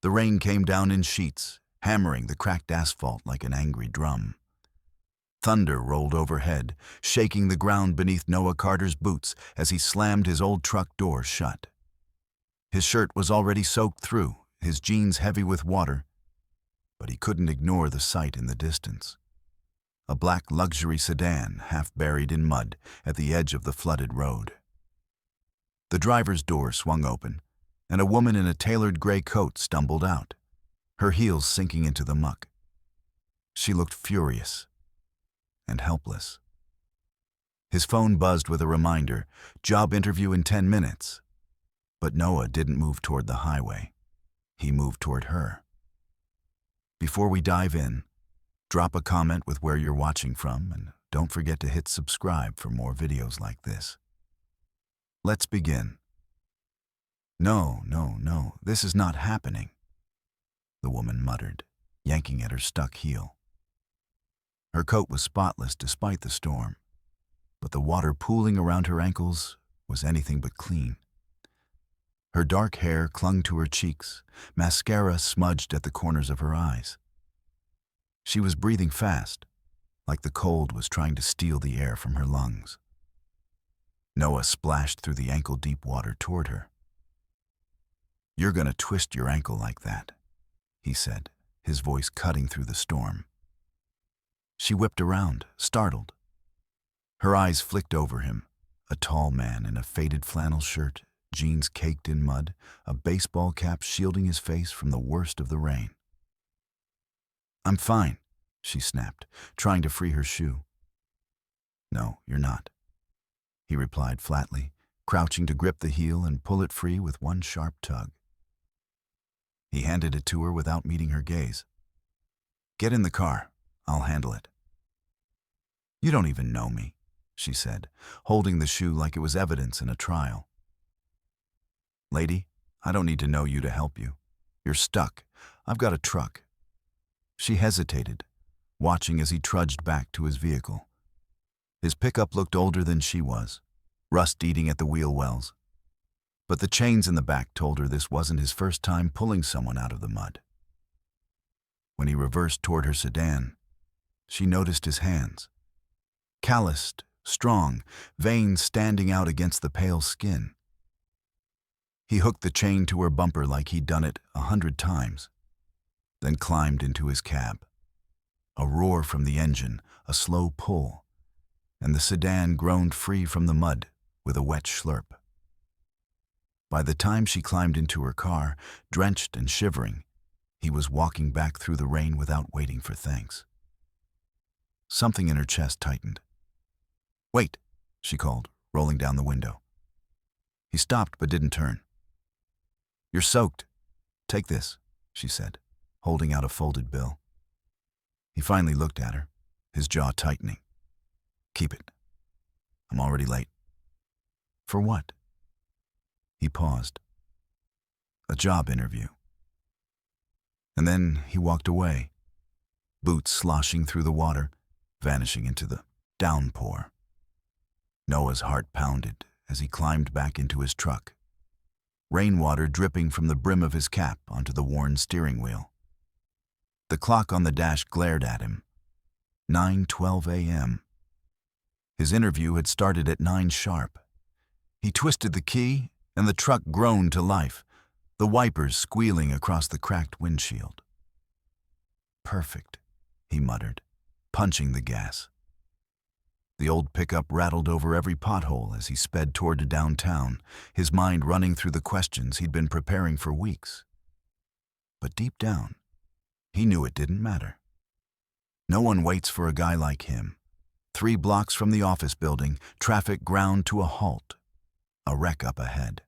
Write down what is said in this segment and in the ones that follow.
The rain came down in sheets, hammering the cracked asphalt like an angry drum. Thunder rolled overhead, shaking the ground beneath Noah Carter's boots as he slammed his old truck door shut. His shirt was already soaked through, his jeans heavy with water, but he couldn't ignore the sight in the distance. A black luxury sedan, half buried in mud, at the edge of the flooded road. The driver's door swung open, and a woman in a tailored gray coat stumbled out, her heels sinking into the muck. She looked furious and helpless. His phone buzzed with a reminder, job interview in 10 minutes. But Noah didn't move toward the highway. He moved toward her. Before we dive in, drop a comment with where you're watching from, and don't forget to hit subscribe for more videos like this. Let's begin. No, this is not happening, the woman muttered, yanking at her stuck heel. Her coat was spotless despite the storm, but the water pooling around her ankles was anything but clean. Her dark hair clung to her cheeks, mascara smudged at the corners of her eyes. She was breathing fast, like the cold was trying to steal the air from her lungs. Noah splashed through the ankle-deep water toward her. "You're gonna twist your ankle like that," he said, his voice cutting through the storm. She whipped around, startled. Her eyes flicked over him, a tall man in a faded flannel shirt, jeans caked in mud, a baseball cap shielding his face from the worst of the rain. "I'm fine," she snapped, trying to free her shoe. "No, you're not," he replied flatly, crouching to grip the heel and pull it free with one sharp tug. He handed it to her without meeting her gaze. "Get in the car. I'll handle it." "You don't even know me," she said, holding the shoe like it was evidence in a trial. "Lady, I don't need to know you to help you. You're stuck. I've got a truck." She hesitated, watching as he trudged back to his vehicle. His pickup looked older than she was, rust eating at the wheel wells. But the chains in the back told her this wasn't his first time pulling someone out of the mud. When he reversed toward her sedan, she noticed his hands. Calloused, strong, veins standing out against the pale skin. He hooked the chain to her bumper like he'd done it 100 times, then climbed into his cab. A roar from the engine, a slow pull, and the sedan groaned free from the mud with a wet slurp. By the time she climbed into her car, drenched and shivering, he was walking back through the rain without waiting for thanks. Something in her chest tightened. "Wait," she called, rolling down the window. He stopped but didn't turn. "You're soaked. Take this," she said, holding out a folded bill. He finally looked at her, his jaw tightening. "Keep it. I'm already late." "For what?" He paused. "A job interview." And then he walked away, boots sloshing through the water, vanishing into the downpour. Noah's heart pounded as he climbed back into his truck, rainwater dripping from the brim of his cap onto the worn steering wheel. The clock on the dash glared at him. 9:12 a.m. His interview had started at 9 sharp. He twisted the key, and the truck groaned to life, the wipers squealing across the cracked windshield. "Perfect," he muttered, punching the gas. The old pickup rattled over every pothole as he sped toward downtown, his mind running through the questions he'd been preparing for weeks. But deep down, he knew it didn't matter. No one waits for a guy like him. 3 blocks from the office building, traffic ground to a halt. A wreck up ahead.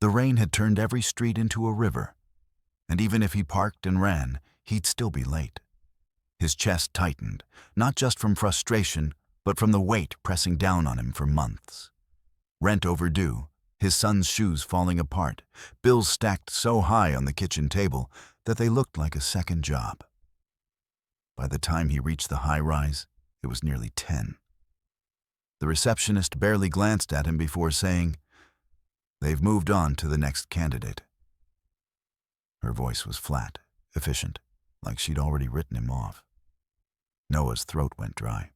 The rain had turned every street into a river, and even if he parked and ran, he'd still be late. His chest tightened, not just from frustration, but from the weight pressing down on him for months. Rent overdue, his son's shoes falling apart, bills stacked so high on the kitchen table that they looked like a second job. By the time he reached the high-rise, it was nearly 10. The receptionist barely glanced at him before saying, "They've moved on to the next candidate." Her voice was flat, efficient, like she'd already written him off. Noah's throat went dry.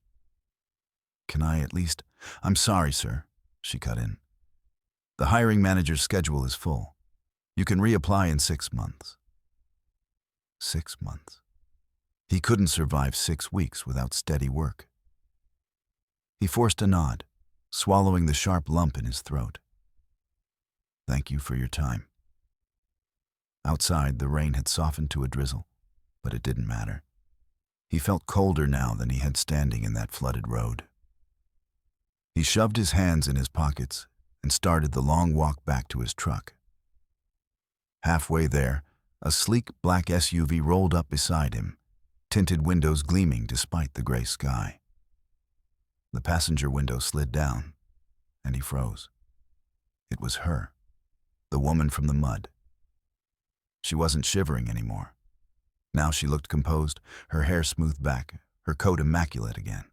"Can I at least—" "I'm sorry, sir," she cut in. "The hiring manager's schedule is full. You can reapply in 6 months." 6 months. He couldn't survive 6 weeks without steady work. He forced a nod, swallowing the sharp lump in his throat. "Thank you for your time." Outside, the rain had softened to a drizzle, but it didn't matter. He felt colder now than he had standing in that flooded road. He shoved his hands in his pockets and started the long walk back to his truck. Halfway there, a sleek black SUV rolled up beside him, tinted windows gleaming despite the gray sky. The passenger window slid down, and he froze. It was her, the woman from the mud. She wasn't shivering anymore. Now she looked composed, her hair smoothed back, her coat immaculate again.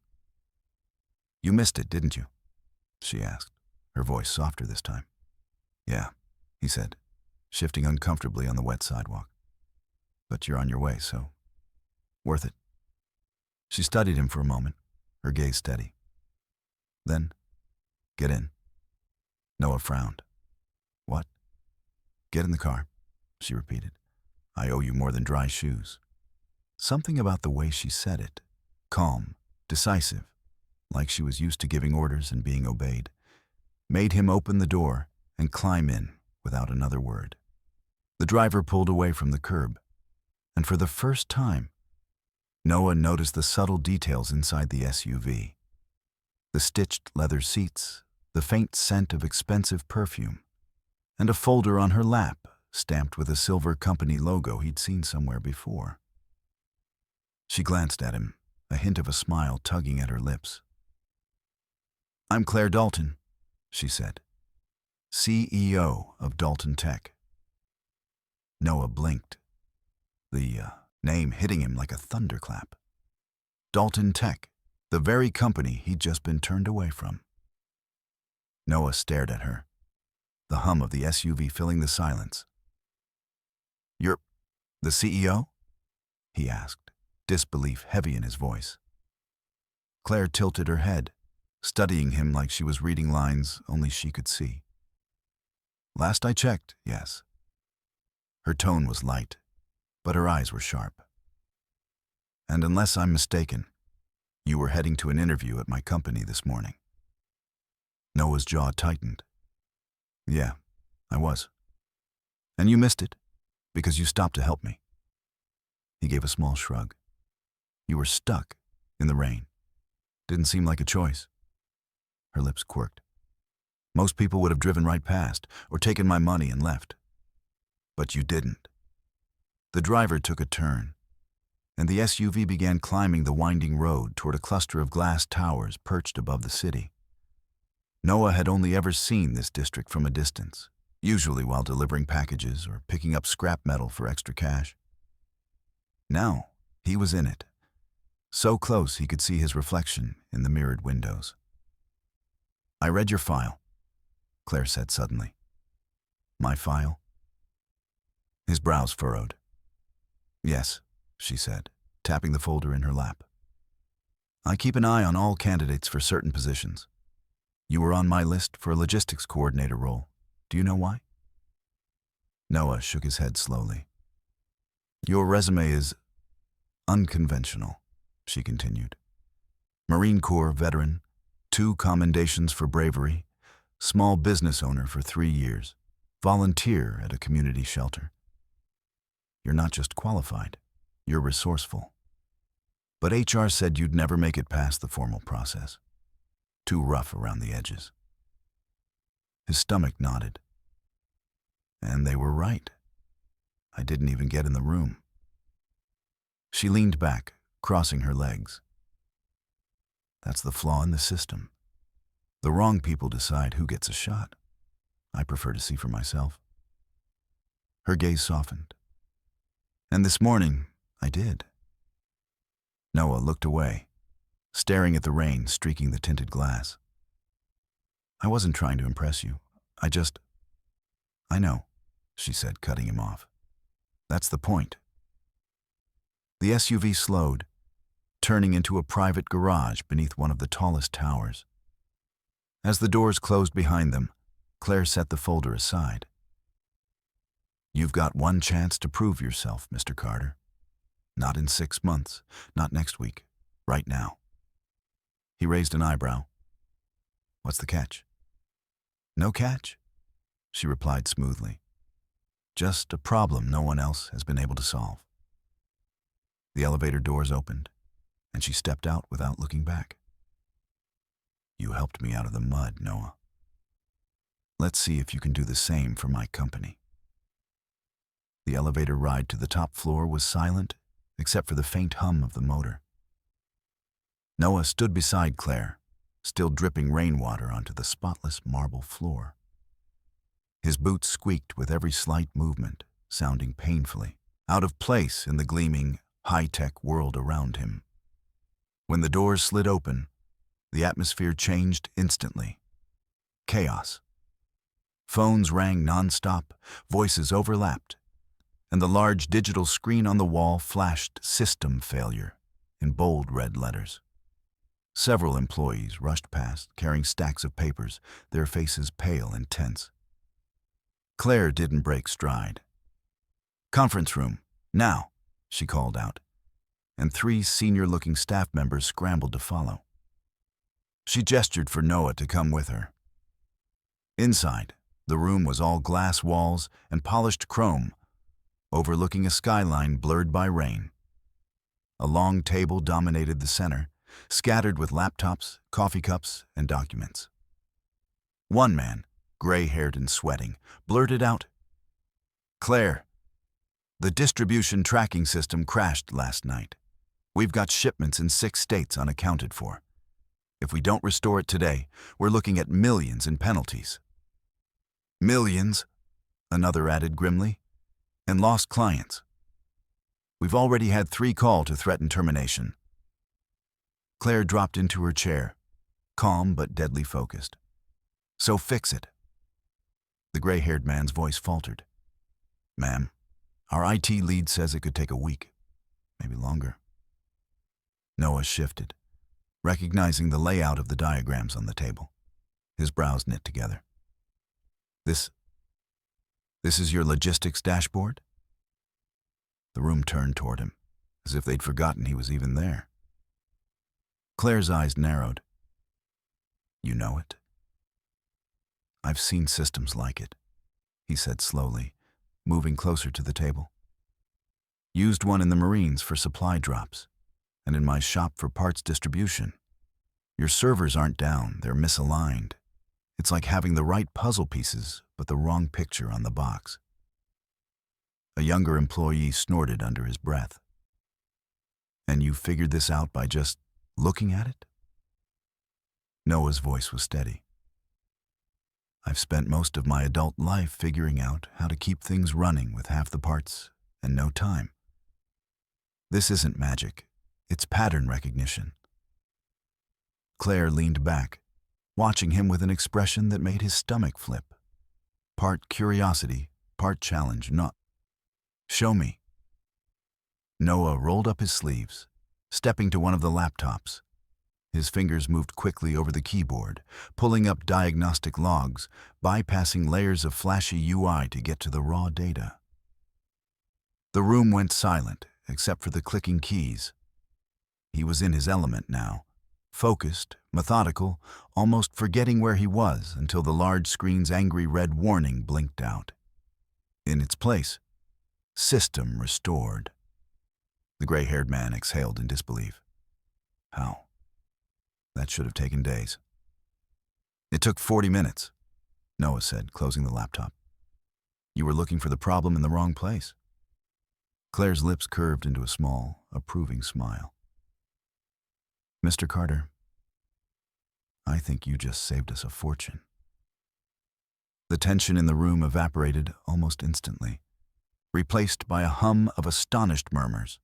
"You missed it, didn't you?" she asked, her voice softer this time. "Yeah," he said, shifting uncomfortably on the wet sidewalk. "But you're on your way, so worth it." She studied him for a moment, her gaze steady. Then, "Get in." Noah frowned. "What?" "Get in the car," she repeated. "I owe you more than dry shoes." Something about the way she said it, calm, decisive, like she was used to giving orders and being obeyed, made him open the door and climb in without another word. The driver pulled away from the curb, and for the first time, Noah noticed the subtle details inside the SUV. The stitched leather seats, the faint scent of expensive perfume, and a folder on her lap stamped with a silver company logo he'd seen somewhere before. She glanced at him, a hint of a smile tugging at her lips. "I'm Claire Dalton," she said, "CEO of Dalton Tech." Noah blinked, the name hitting him like a thunderclap. Dalton Tech, the very company he'd just been turned away from. Noah stared at her, the hum of the SUV filling the silence. "You're the CEO?" he asked, disbelief heavy in his voice. Claire tilted her head, studying him like she was reading lines only she could see. "Last I checked, yes." Her tone was light, but her eyes were sharp. "And unless I'm mistaken, you were heading to an interview at my company this morning." Noah's jaw tightened. "Yeah, I was. And you missed it, because you stopped to help me." He gave a small shrug. "You were stuck in the rain. Didn't seem like a choice." Her lips quirked. "Most people would have driven right past, or taken my money and left. But you didn't." The driver took a turn, and the SUV began climbing the winding road toward a cluster of glass towers perched above the city. Noah had only ever seen this district from a distance, usually while delivering packages or picking up scrap metal for extra cash. Now, he was in it, so close he could see his reflection in the mirrored windows. "I read your file," Claire said suddenly. "My file?" His brows furrowed. "Yes," she said, tapping the folder in her lap. "I keep an eye on all candidates for certain positions. You were on my list for a logistics coordinator role. Do you know why?" Noah shook his head slowly. "Your resume is unconventional," she continued. "Marine Corps veteran, 2 commendations for bravery, small business owner for 3 years, volunteer at a community shelter. You're not just qualified, you're resourceful. But HR said you'd never make it past the formal process. Too rough around the edges." His stomach nodded. And they were right. I didn't even get in the room. She leaned back, crossing her legs. "That's the flaw in the system. The wrong people decide who gets a shot. I prefer to see for myself." Her gaze softened. "And this morning, I did." Noah looked away, staring at the rain streaking the tinted glass. "I wasn't trying to impress you. I know," she said, cutting him off. That's the point. The SUV slowed, turning into a private garage beneath one of the tallest towers. As the doors closed behind them, Claire set the folder aside. You've got one chance to prove yourself, Mr. Carter. Not in 6 months, not next week, right now. He raised an eyebrow. What's the catch? No catch, she replied smoothly. Just a problem no one else has been able to solve. The elevator doors opened, and she stepped out without looking back. You helped me out of the mud, Noah. Let's see if you can do the same for my company. The elevator ride to the top floor was silent, except for the faint hum of the motor. Noah stood beside Claire, still dripping rainwater onto the spotless marble floor. His boots squeaked with every slight movement, sounding painfully out of place in the gleaming, high-tech world around him. When the doors slid open, the atmosphere changed instantly. Chaos. Phones rang nonstop, voices overlapped, and the large digital screen on the wall flashed "System Failure" in bold red letters. Several employees rushed past, carrying stacks of papers, their faces pale and tense. Claire didn't break stride. "Conference room, now," she called out, and 3 senior-looking staff members scrambled to follow. She gestured for Noah to come with her. Inside, the room was all glass walls and polished chrome, overlooking a skyline blurred by rain. A long table dominated the center, scattered with laptops, coffee cups, and documents. One man, gray-haired and sweating, blurted out, "Claire, the distribution tracking system crashed last night. We've got shipments in 6 states unaccounted for. If we don't restore it today, we're looking at millions in penalties." "Millions," another added grimly, "and lost clients. We've already had 3 calls to threaten termination." Claire dropped into her chair, calm but deadly focused. "So fix it." The gray-haired man's voice faltered. "Ma'am, our IT lead says it could take a week, maybe longer." Noah shifted, recognizing the layout of the diagrams on the table. His brows knit together. This is your logistics dashboard?" The room turned toward him, as if they'd forgotten he was even there. Claire's eyes narrowed. "You know it?" "I've seen systems like it," he said slowly, moving closer to the table. "Used one in the Marines for supply drops, and in my shop for parts distribution. Your servers aren't down, they're misaligned. It's like having the right puzzle pieces, but the wrong picture on the box." A younger employee snorted under his breath. "And you figured this out by just looking at it?" Noah's voice was steady. "I've spent most of my adult life figuring out how to keep things running with half the parts and no time. This isn't magic, it's pattern recognition." Claire leaned back, watching him with an expression that made his stomach flip. Part curiosity, part challenge. "Not. Show me." Noah rolled up his sleeves, stepping to one of the laptops. His fingers moved quickly over the keyboard, pulling up diagnostic logs, bypassing layers of flashy UI to get to the raw data. The room went silent, except for the clicking keys. He was in his element now, focused, methodical, almost forgetting where he was until the large screen's angry red warning blinked out. In its place, "System restored." The gray-haired man exhaled in disbelief. "How? That should have taken days." "It took 40 minutes, Noah said, closing the laptop. "You were looking for the problem in the wrong place." Claire's lips curved into a small, approving smile. "Mr. Carter, I think you just saved us a fortune." The tension in the room evaporated almost instantly, replaced by a hum of astonished murmurs.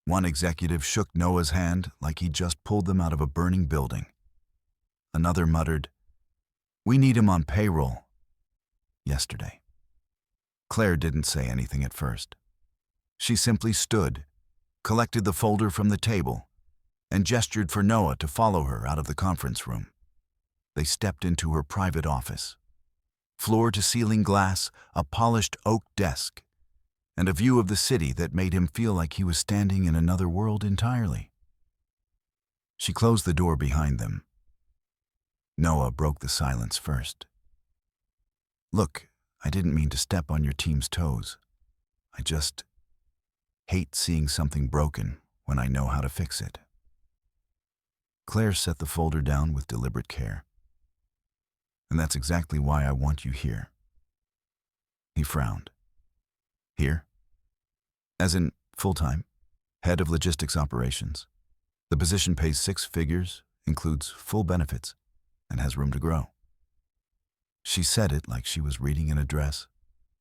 One executive shook Noah's hand like he'd just pulled them out of a burning building. Another muttered, "We need him on payroll." Yesterday. Claire didn't say anything at first. She simply stood, collected the folder from the table, and gestured for Noah to follow her out of the conference room. They stepped into her private office. Floor-to-ceiling glass, a polished oak desk, and a view of the city that made him feel like he was standing in another world entirely. She closed the door behind them. Noah broke the silence first. "Look, I didn't mean to step on your team's toes. I just hate seeing something broken when I know how to fix it." Claire set the folder down with deliberate care. "And that's exactly why I want you here." He frowned. "Here?" "As in full-time, head of logistics operations. The position pays 6 figures, includes full benefits, and has room to grow." She said it like she was reading an address,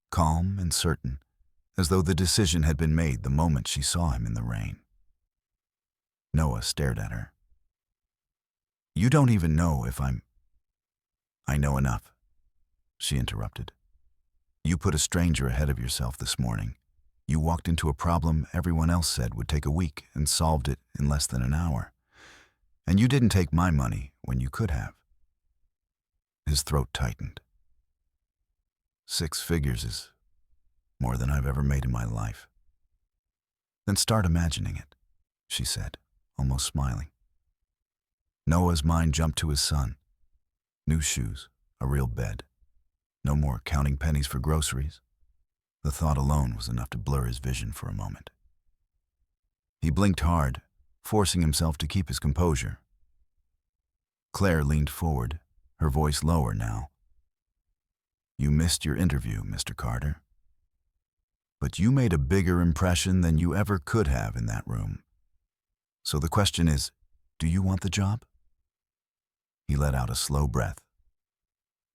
calm and certain, as though the decision had been made the moment she saw him in the rain. Noah stared at her. "You don't even know if I'm—" "I know enough," she interrupted. "You put a stranger ahead of yourself this morning. You walked into a problem everyone else said would take a week and solved it in less than an hour. And you didn't take my money when you could have." His throat tightened. 6 figures is more than I've ever made in my life." "Then start imagining it," she said, almost smiling. Noah's mind jumped to his son. New shoes, a real bed. No more counting pennies for groceries. The thought alone was enough to blur his vision for a moment. He blinked hard, forcing himself to keep his composure. Claire leaned forward, her voice lower now. "You missed your interview, Mr. Carter. But you made a bigger impression than you ever could have in that room. So the question is, do you want the job?" He let out a slow breath.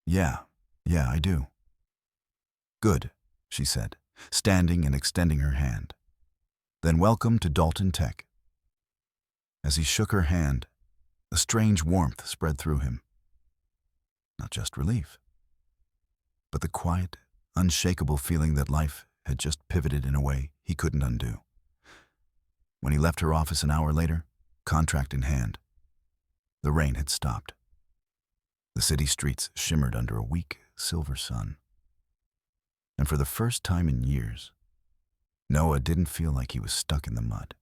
Yeah, I do." "Good," she said, standing and extending her hand. "Then welcome to Dalton Tech." As he shook her hand, a strange warmth spread through him. Not just relief, but the quiet, unshakable feeling that life had just pivoted in a way he couldn't undo. When he left her office an hour later, contract in hand, the rain had stopped. The city streets shimmered under a weak, silver sun. And for the first time in years, Noah didn't feel like he was stuck in the mud.